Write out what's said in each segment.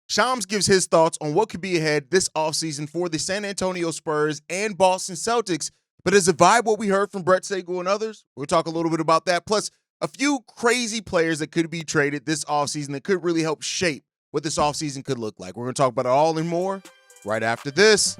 Shams gives his thoughts on what could be ahead this offseason for the San Antonio Spurs and Boston Celtics. But is it vibe what we heard from Brett Sagle and others? We'll talk a little bit about that. Plus, a few crazy players that could be traded this offseason that could really help shape what this offseason could look like. We're going to talk about it all and more right after this.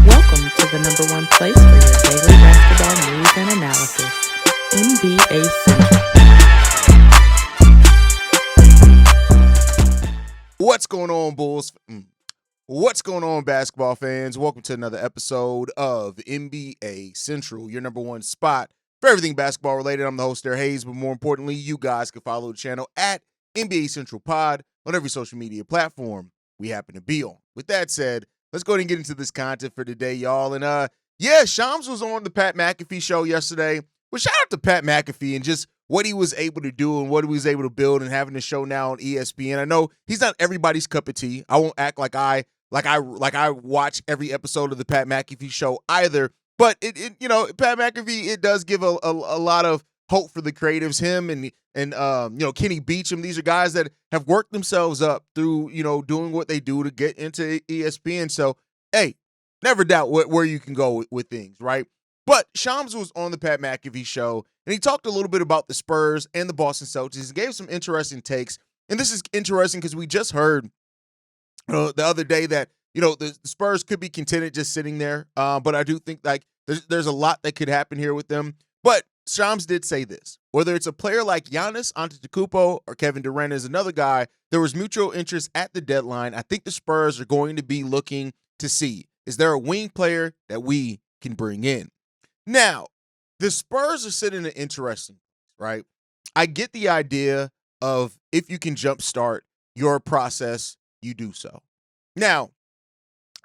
Welcome to the number one place for your daily basketball news and analysis, NBA Central. What's going on, Bulls? What's going on, basketball fans? Welcome to another episode of NBA Central, your number one spot for everything basketball related. I'm the host there, Hayes, but more importantly, you guys can follow the channel at NBA Central Pod on every social media platform we happen to be on. With that said, let's go ahead and get into this content for today, y'all. And Shams was on the Pat McAfee show yesterday. Well, shout out to Pat McAfee and just what he was able to do and what he was able to build and having the show now on ESPN. I know he's not everybody's cup of tea. I won't act like I watch every episode of the Pat McAfee show either. But Pat McAfee, it does give a lot of hope for the creatives. Him and Kenny Beecham. These are guys that have worked themselves up through doing what they do to get into ESPN. So hey, never doubt where you can go with things, right? But Shams was on the Pat McAfee show, and he talked a little bit about the Spurs and the Boston Celtics. He gave some interesting takes, and this is interesting because we just heard the other day that the Spurs could be contented just sitting there, but I do think there's a lot that could happen here with them. But Shams did say this: whether it's a player like Giannis Antetokounmpo or Kevin Durant is another guy, there was mutual interest at the deadline. I think the Spurs are going to be looking to see, is there a wing player that we can bring in? Now, the Spurs are sitting in an interesting place, right? I get the idea of if you can jumpstart your process, you do so. Now,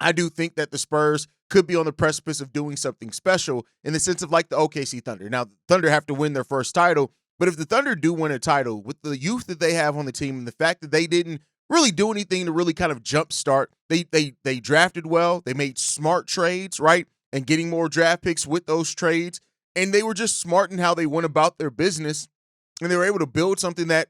I do think that the Spurs could be on the precipice of doing something special in the sense of like the OKC Thunder. Now, the Thunder have to win their first title, but if the Thunder do win a title with the youth that they have on the team and the fact that they didn't really do anything to really kind of jumpstart, they drafted well, they made smart trades, right? And getting more draft picks with those trades. And they were just smart in how they went about their business. And they were able to build something that,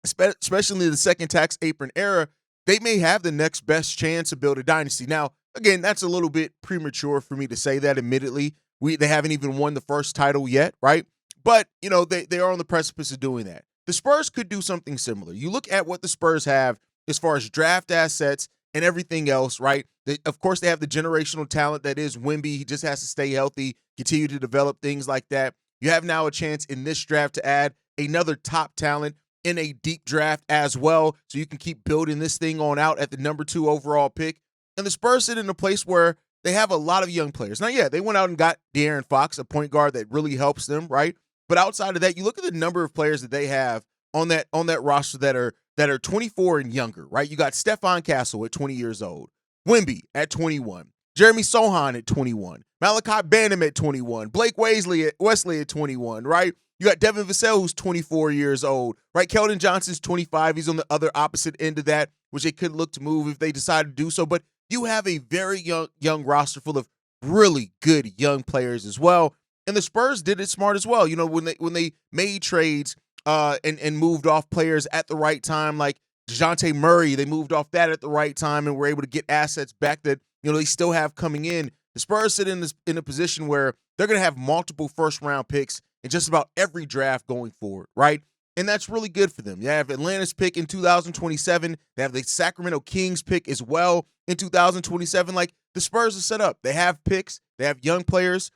especially in the second tax apron era, they may have the next best chance to build a dynasty. Now, again, that's a little bit premature for me to say that, admittedly. They haven't even won the first title yet, right? But, they are on the precipice of doing that. The Spurs could do something similar. You look at what the Spurs have as far as draft assets and everything else, right? Of course, they have the generational talent that is Wemby. He just has to stay healthy, continue to develop things like that. You have now a chance in this draft to add another top talent in a deep draft as well, so you can keep building this thing on out at the number 2 overall pick. And the Spurs sit in a place where they have a lot of young players. Now, yeah, they went out and got De'Aaron Fox, a point guard that really helps them, right? But outside of that, you look at the number of players that they have on that roster that are 24 and younger, right? You got Stephon Castle at 20 years old, Wemby at 21, Jeremy Sohan at 21, Malachi Branham at 21, Blake Wesley at 21, right? You got Devin Vassell, who's 24 years old, right? Keldon Johnson's 25. He's on the other opposite end of that, which they could look to move if they decide to do so. But you have a very young roster full of really good young players as well. And the Spurs did it smart as well. When they made trades and moved off players at the right time, like DeJounte Murray, they moved off that at the right time and were able to get assets back that they still have coming in. The Spurs sit in a position where they're going to have multiple first-round picks in just about every draft going forward, right? And that's really good for them. They have Atlanta's pick in 2027. They have the Sacramento Kings pick as well in 2027. Like, the Spurs are set up. They have picks. They have young players.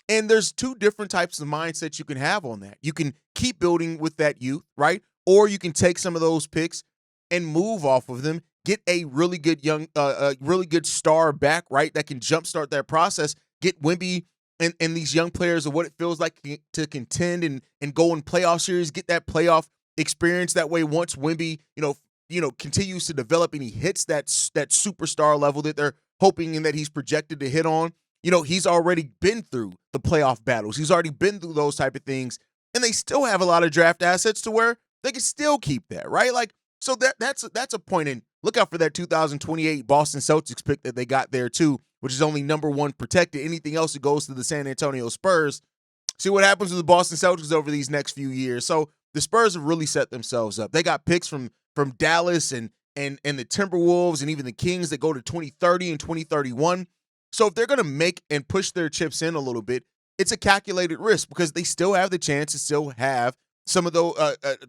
And there's two different types of mindsets you can have on that. You can keep building with that youth, right? Or you can take some of those picks and move off of them, get a really good really good star back, right? That can jumpstart that process, get Wemby and these young players of what it feels like to contend and go in playoff series, get that playoff experience. That way, once Wemby, continues to develop and he hits that superstar level that they're hoping and that he's projected to hit on, he's already been through the playoff battles. He's already been through those type of things, and they still have a lot of draft assets to where they can still keep that, right? Like, so that's a point. And look out for that 2028 Boston Celtics pick that they got there too, which is only number 1 protected. Anything else that goes to the San Antonio Spurs. See what happens with the Boston Celtics over these next few years. So the Spurs have really set themselves up. They got picks from from Dallas and the Timberwolves and even the Kings that go to 2030 and 2031. So if they're going to make and push their chips in a little bit, it's a calculated risk because they still have the chance to still have some of those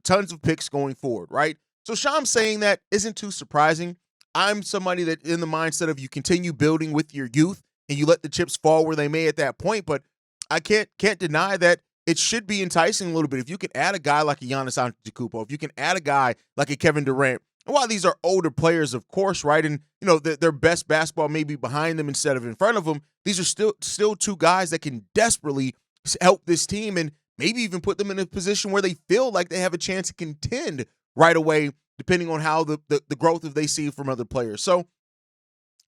tons of picks going forward, right? So Sham saying that isn't too surprising. I'm somebody that in the mindset of you continue building with your youth and you let the chips fall where they may at that point, but I can't deny that it should be enticing a little bit. If you can add a guy like a Giannis Antetokounmpo, if you can add a guy like a Kevin Durant, and while these are older players, of course, right, and their best basketball may be behind them instead of in front of them, these are still two guys that can desperately help this team and maybe even put them in a position where they feel like they have a chance to contend right away, depending on how the growth of they see from other players. So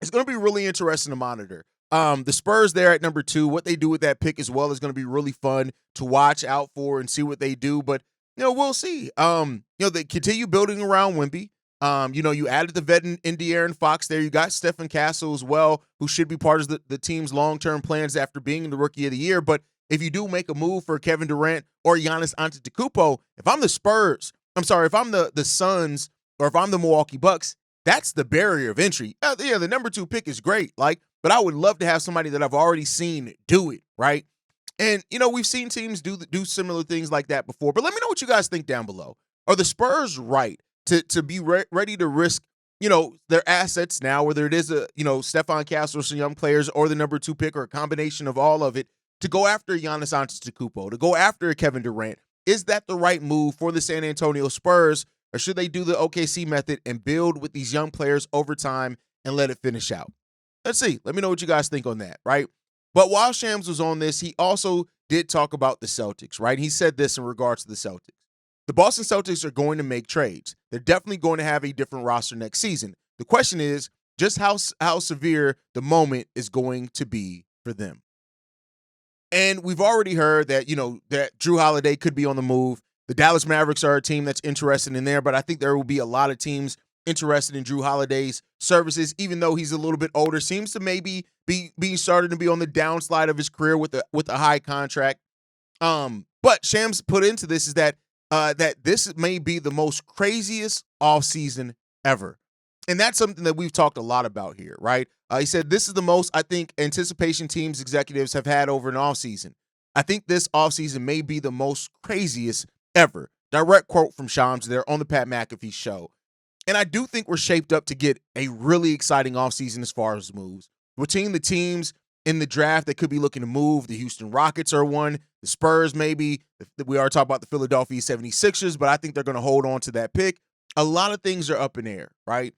it's going to be really interesting to monitor. The Spurs there at number 2, what they do with that pick as well is going to be really fun to watch out for and see what they do. But, we'll see. They continue building around Wemby. You added the vet in De'Aaron Fox there. You got Stephen Castle as well, who should be part of the team's long-term plans after being the Rookie of the Year. But if you do make a move for Kevin Durant or Giannis Antetokounmpo, if I'm the Spurs, if I'm the Suns or if I'm the Milwaukee Bucks, that's the barrier of entry. The number 2 pick is great, but I would love to have somebody that I've already seen do it, right? And, we've seen teams do similar things like that before. But let me know what you guys think down below. Are the Spurs right to be ready to risk, their assets now, whether it is Stephon Castle or some young players or the number 2 pick or a combination of all of it, to go after Giannis Antetokounmpo, to go after Kevin Durant? Is that the right move for the San Antonio Spurs, or should they do the OKC method and build with these young players over time and let it finish out? Let's see. Let me know what you guys think on that, right? But while Shams was on this, he also did talk about the Celtics, right? He said this in regards to the Celtics. The Boston Celtics are going to make trades. They're definitely going to have a different roster next season. The question is just how severe the moment is going to be for them. And we've already heard that, that Jrue Holiday could be on the move. The Dallas Mavericks are a team that's interested in there, but I think there will be a lot of teams interested in Jrue Holiday's services, even though he's a little bit older. Seems to maybe be starting to be on the downslide of his career with a high contract. But Shams put into this is that this may be the most craziest offseason ever. And that's something that we've talked a lot about here, right? He said this is the most, I think, anticipation teams executives have had over an offseason. I think this offseason may be the most craziest ever. Direct quote from Shams there on the Pat McAfee show. And I do think we're shaped up to get a really exciting offseason as far as moves. Between the teams in the draft that could be looking to move, the Houston Rockets are one, the Spurs maybe. We already talked about the Philadelphia 76ers, but I think they're going to hold on to that pick. A lot of things are up in the air, right?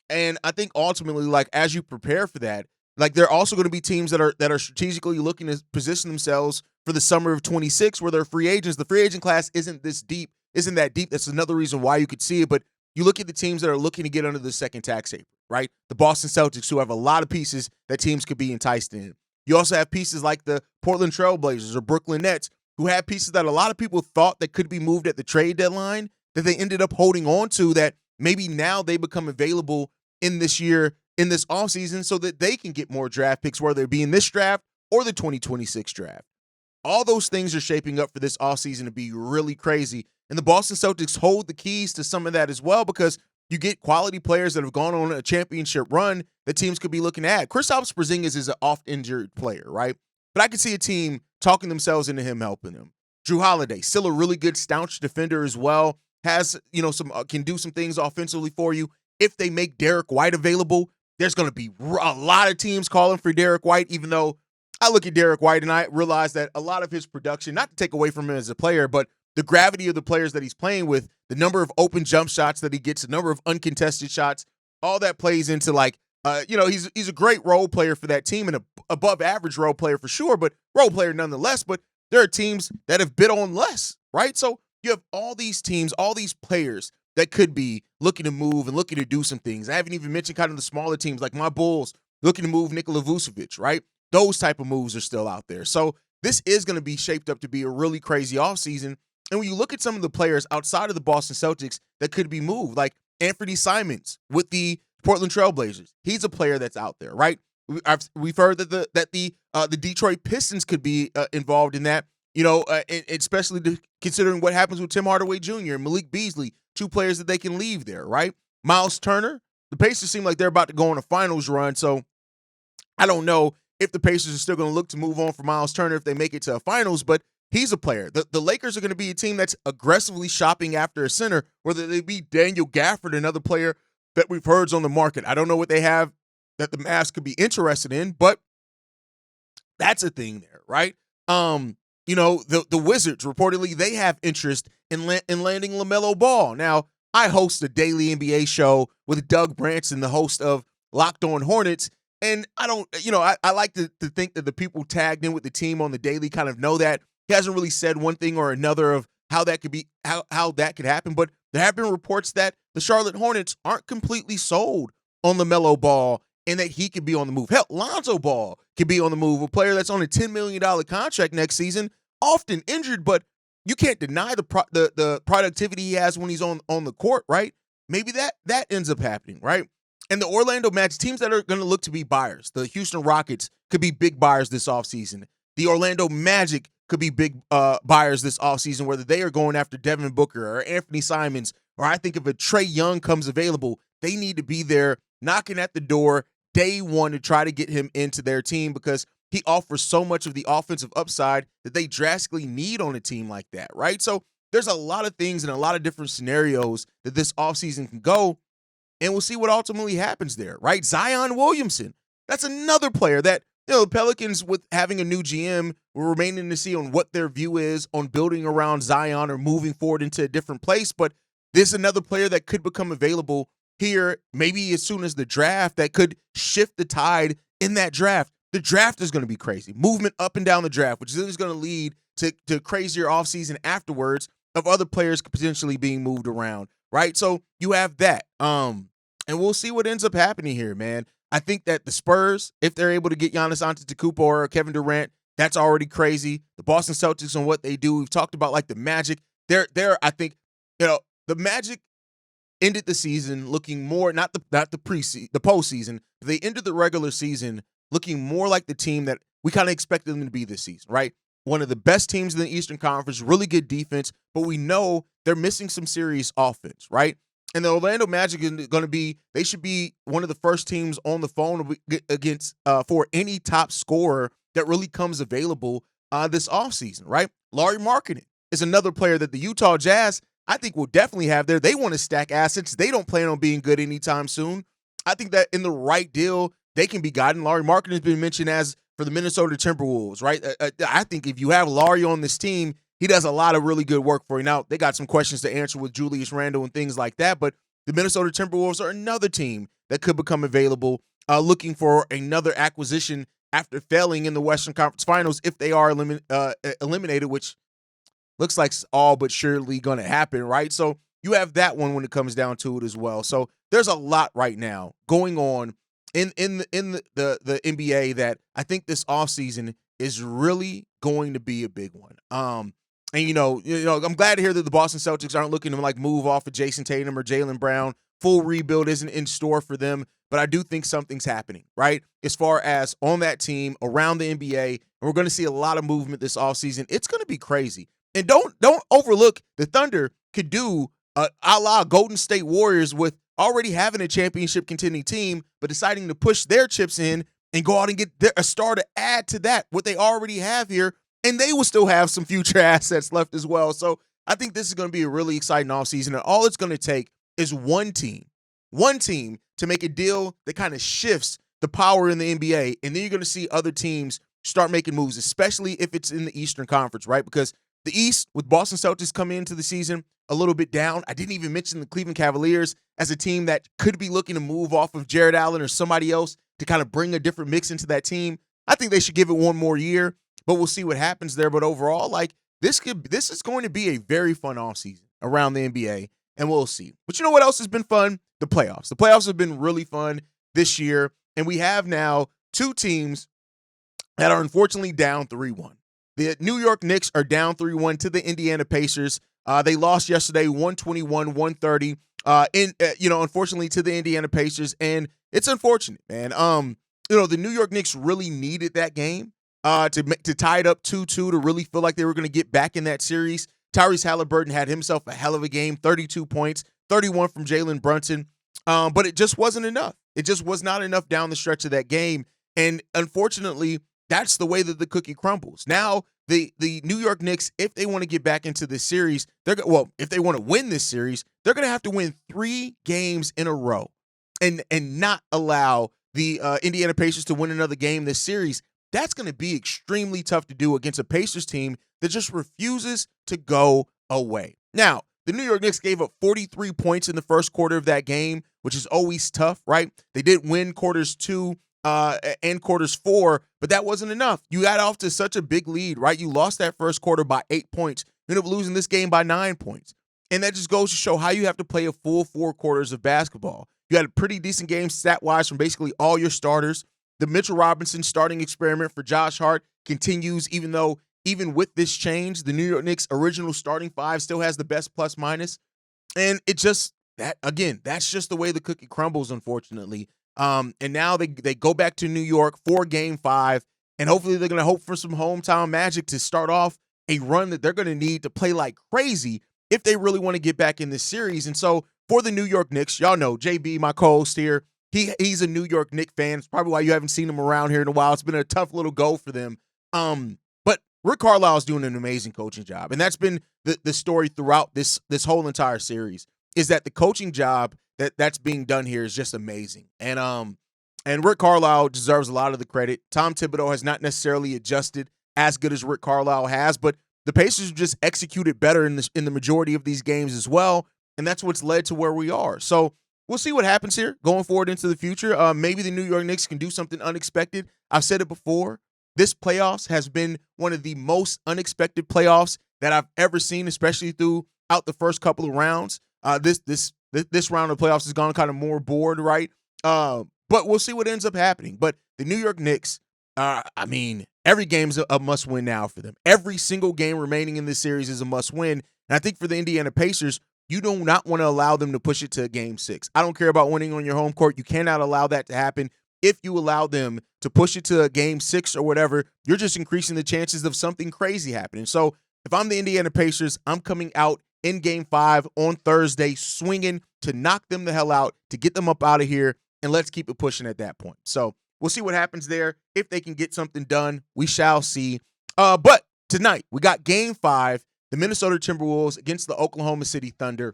And I think ultimately, as you prepare for that, there are also going to be teams that are strategically looking to position themselves for the summer of 26 where they're free agents. The free agent class isn't that deep. That's another reason why you could see it. But you look at the teams that are looking to get under the second tax apron, right? The Boston Celtics, who have a lot of pieces that teams could be enticed in. You also have pieces like the Portland Trail Blazers or Brooklyn Nets, who have pieces that a lot of people thought that could be moved at the trade deadline that they ended up holding on to, that maybe now they become available in this year, in this offseason, so that they can get more draft picks, whether it be in this draft or the 2026 draft. All those things are shaping up for this offseason to be really crazy. And the Boston Celtics hold the keys to some of that as well, because you get quality players that have gone on a championship run that teams could be looking at. Kristaps Porzingis is an oft-injured player, right? But I could see a team talking themselves into him helping them. Jrue Holiday, still a really good staunch defender as well, has, some can do some things offensively for you. If they make Derek White available, there's going to be a lot of teams calling for Derek White, even though I look at Derek White and I realize that a lot of his production, not to take away from him as a player, but the gravity of the players that he's playing with, the number of open jump shots that he gets, the number of uncontested shots, all that plays into he's a great role player for that team and a above average role player for sure, but role player nonetheless. But there are teams that have bid on less, right? So you have all these teams, all these players that could be looking to move and looking to do some things. I haven't even mentioned kind of the smaller teams like my Bulls looking to move Nikola Vucevic, right? Those type of moves are still out there. So this is going to be shaped up to be a really crazy offseason. And when you look at some of the players outside of the Boston Celtics that could be moved, like Anthony Simons with the Portland Trail Blazers, he's a player that's out there, right? We've heard that the Detroit Pistons could be involved in that, especially considering what happens with Tim Hardaway Jr. and Malik Beasley. two players that they can leave there, right? Miles Turner, the Pacers seem like they're about to go on a finals run, so I don't know if the Pacers are still going to look to move on for Miles Turner if they make it to a finals, but he's a player. The Lakers are going to be a team that's aggressively shopping after a center, whether they be Daniel Gafford, another player that we've heard's on the market. I don't know what they have that the Mavs could be interested in, but that's a thing there, right? The Wizards, reportedly, they have interest in landing LaMelo Ball. Now, I host a daily NBA show with Doug Branson, the host of Locked On Hornets, and I don't, I like to think that the people tagged in with the team on the daily kind of know that. He hasn't really said one thing or another of how that could be, how that could happen, but there have been reports that the Charlotte Hornets aren't completely sold on LaMelo Ball and that he could be on the move. Hell, Lonzo Ball could be on the move, a player that's on a $10 million contract next season, often injured, but you can't deny the productivity he has when he's on the court, right? Maybe that ends up happening, right? And the Orlando Magic, teams that are going to look to be buyers. The Houston Rockets could be big buyers this offseason. The Orlando Magic could be big buyers this offseason, whether they are going after Devin Booker or Anthony Simons, or I think if a Trae Young comes available, they need to be there knocking at the door day one to try to get him into their team because he offers so much of the offensive upside that they drastically need on a team like that, right? So there's a lot of things and a lot of different scenarios that this offseason can go, and we'll see what ultimately happens there, right? Zion Williamson, that's another player that, the Pelicans, with having a new GM, we're remaining to see on what their view is on building around Zion or moving forward into a different place. But this is another player that could become available here, maybe as soon as the draft, that could shift the tide in that draft. The draft is going to be crazy. Movement up and down the draft, which is going to lead to crazier offseason afterwards of other players potentially being moved around, right? So you have that. And we'll see what ends up happening here, man. I think that the Spurs, if they're able to get Giannis Antetokounmpo or Kevin Durant, that's already crazy. The Boston Celtics and what they do, we've talked about like the Magic. I think, the Magic ended the season looking more, not the postseason, but they ended the regular season looking more like the team that we kind of expected them to be this season, right? One of the best teams in the Eastern Conference, really good defense, but we know they're missing some serious offense, right? And the Orlando Magic is going to be, they should be one of the first teams on the phone against for any top scorer that really comes available this offseason, right? Lauri Markkanen is another player that the Utah Jazz, I think, will definitely have there. They want to stack assets. They don't plan on being good anytime soon. I think that in the right deal, they can be gotten. Lauri Markkanen has been mentioned as for the Minnesota Timberwolves, right? I think if you have Lauri on this team, he does a lot of really good work for you. Now, they got some questions to answer with Julius Randle and things like that, but the Minnesota Timberwolves are another team that could become available, looking for another acquisition after failing in the Western Conference Finals if they are eliminated, which looks like all but surely going to happen, right? So you have that one when it comes down to it as well. So there's a lot right now going on in the NBA that I think this offseason is really going to be a big one. And I'm glad to hear that the Boston Celtics aren't looking to like move off of Jason Tatum or Jaylen Brown. Full rebuild isn't in store for them, but I do think something's happening, right? As far as on that team, around the NBA, and we're going to see a lot of movement this offseason. It's going to be crazy. And don't overlook the Thunder could do a la Golden State Warriors with already having a championship contending team, but deciding to push their chips in and go out and get a star to add to that, what they already have here, and they will still have some future assets left as well. So I think this is going to be a really exciting offseason, and all it's going to take is one team to make a deal that kind of shifts the power in the NBA, and then you're going to see other teams start making moves, especially if it's in the Eastern Conference, right? Because the East, with Boston Celtics coming into the season a little bit down, I didn't even mention the Cleveland Cavaliers as a team that could be looking to move off of Jared Allen or somebody else to kind of bring a different mix into that team. I think they should give it one more year, but we'll see what happens there. But overall, this is going to be a very fun offseason around the NBA, and we'll see. But you know what else has been fun? The playoffs. The playoffs have been really fun this year, and we have now two teams that are unfortunately down 3-1. The New York Knicks are down 3-1 to the Indiana Pacers. They lost yesterday 121-130, unfortunately to the Indiana Pacers, and it's unfortunate, man. The New York Knicks really needed that game to tie it up 2-2 to really feel like they were going to get back in that series Tyrese Halliburton had himself a hell of a game, 32 points, 31 from Jalen Brunson. But it just wasn't enough. It just was not enough down the stretch of that game. And unfortunately, that's the way that the cookie crumbles. Now, the New York Knicks, if they want to get back into this series, if they want to win this series, they're going to have to win 3 games in a row and not allow the Indiana Pacers to win another game this series. That's going to be extremely tough to do against a Pacers team that just refuses to go away. Now, the New York Knicks gave up 43 points in the first quarter of that game, which is always tough, right? They did win quarters 2 and quarters 4, but that wasn't enough. You got off to such a big lead, right? You lost that first quarter by 8 points. You ended up losing this game by 9 points. And that just goes to show how you have to play a full 4 quarters of basketball. You had a pretty decent game stat-wise from basically all your starters. The Mitchell Robinson starting experiment for Josh Hart continues, even with this change, the New York Knicks' original starting 5 still has the best plus-minus. And it just, that's just the way the cookie crumbles, unfortunately. And now they go back to New York for Game 5, and hopefully they're going to hope for some hometown magic to start off a run that they're going to need to play like crazy if they really want to get back in this series. And so for the New York Knicks, y'all know JB, my co-host here, he's a New York Knicks fan. It's probably why you haven't seen him around here in a while. It's been a tough little go for them. But Rick Carlisle is doing an amazing coaching job, and that's been the story throughout this whole entire series, is that the coaching job that's being done here is just amazing. And Rick Carlisle deserves a lot of the credit. Tom Thibodeau has not necessarily adjusted as good as Rick Carlisle has, but the Pacers just executed better in the majority of these games as well, and that's what's led to where we are. So we'll see what happens here going forward into the future. Maybe the New York Knicks can do something unexpected. I've said it before. This playoffs has been one of the most unexpected playoffs that I've ever seen, especially throughout the first couple of rounds. This round of playoffs has gone kind of more bored, right? But we'll see what ends up happening. But the New York Knicks, every game's a must-win now for them. Every single game remaining in this series is a must-win. And I think for the Indiana Pacers, you do not want to allow them to push it to Game 6. I don't care about winning on your home court. You cannot allow that to happen. If you allow them to push it to a Game 6 or whatever, you're just increasing the chances of something crazy happening. So if I'm the Indiana Pacers, I'm coming out in Game 5 on Thursday swinging to knock them the hell out, to get them up out of here, and let's keep it pushing at that point. So we'll see what happens there. If they can get something done, we shall see. But tonight, we got Game 5, the Minnesota Timberwolves against the Oklahoma City Thunder.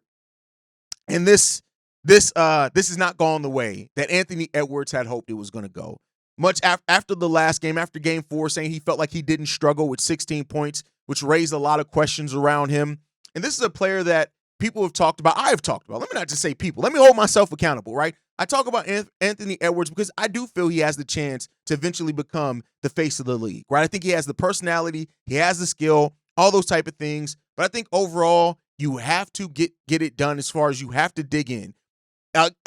And this has not gone the way that Anthony Edwards had hoped it was going to go. Much after the last game, after Game 4, saying he felt like he didn't struggle with 16 points, which raised a lot of questions around him. And this is a player that people have talked about. I have talked about. Let me not just say people. Let me hold myself accountable, right? I talk about Anthony Edwards because I do feel he has the chance to eventually become the face of the league, right? I think he has the personality, he has the skill, all those type of things. But I think overall, you have to get it done as far as you have to dig in.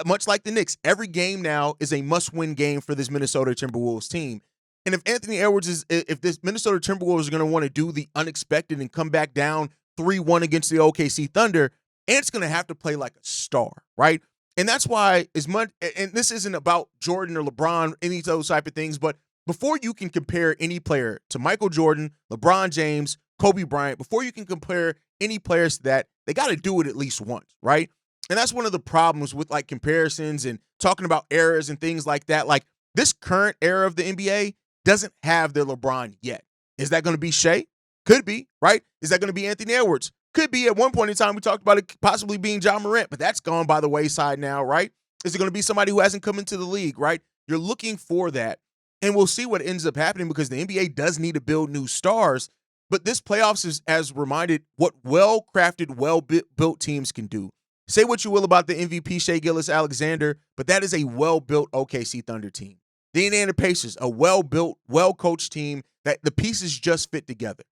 Much like the Knicks, every game now is a must-win game for this Minnesota Timberwolves team. And if Anthony Edwards if this Minnesota Timberwolves are going to want to do the unexpected and come back down 3-1 against the OKC Thunder, Ant's going to have to play like a star, right? And that's why and this isn't about Jordan or LeBron, any of those type of things, but before you can compare any player to Michael Jordan, LeBron James, Kobe Bryant, before you can compare any players to that, they got to do it at least once, right? And that's one of the problems with like comparisons and talking about eras and things like that. Like this current era of the NBA doesn't have their LeBron yet. Is that going to be Shea? Could be, right? Is that going to be Anthony Edwards? Could be. At one point in time, we talked about it possibly being John Morant, but that's gone by the wayside now, right? Is it going to be somebody who hasn't come into the league, right? You're looking for that, and we'll see what ends up happening because the NBA does need to build new stars, but this playoffs has reminded what well-crafted, well-built teams can do. Say what you will about the MVP, Shai Gilgeous-Alexander, but that is a well-built OKC Thunder team. The Indiana Pacers, a well-built, well-coached team that the pieces just fit together.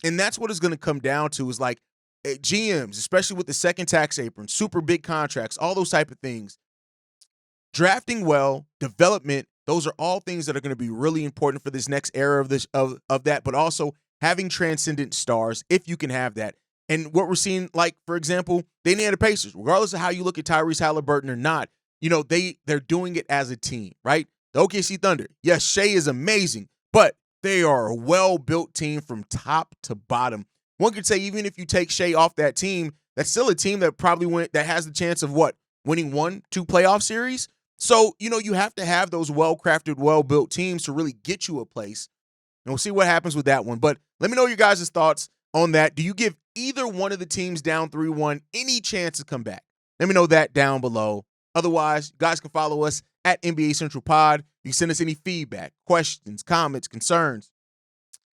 And that's what it's going to come down to is like GMs, especially with the second tax apron, super big contracts, all those type of things. Drafting well, development, those are all things that are going to be really important for this next era of that, but also having transcendent stars, if you can have that. And what we're seeing, like, for example, the Indiana Pacers, regardless of how you look at Tyrese Halliburton or not, you know, they're doing it as a team, right? The OKC Thunder, yes, Shea is amazing, but they are a well-built team from top to bottom. one could say even if you take Shea off that team, that's still a team that probably that has the chance of winning 1-2 playoff series. So, you have to have those well-crafted, well-built teams to really get you a place. And we'll see what happens with that one. But let me know your guys' thoughts on that. Do you give either one of the teams down 3-1 any chance to come back? Let me know that down below. Otherwise, you guys can follow us at NBA Central Pod. You can send us any feedback, questions, comments, concerns.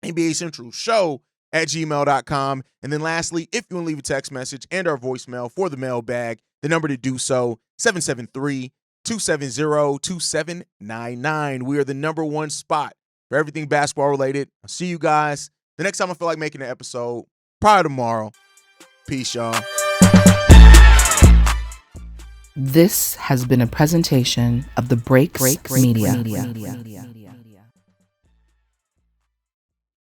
NBA Central Show at gmail.com. And then lastly, if you want to leave a text message and our voicemail for the mailbag, the number to do so, 773-270-2799. We are the number one spot for everything basketball related. I'll see you guys the next time I feel like making an episode, probably tomorrow. Peace, y'all. This has been a presentation of the Break Media.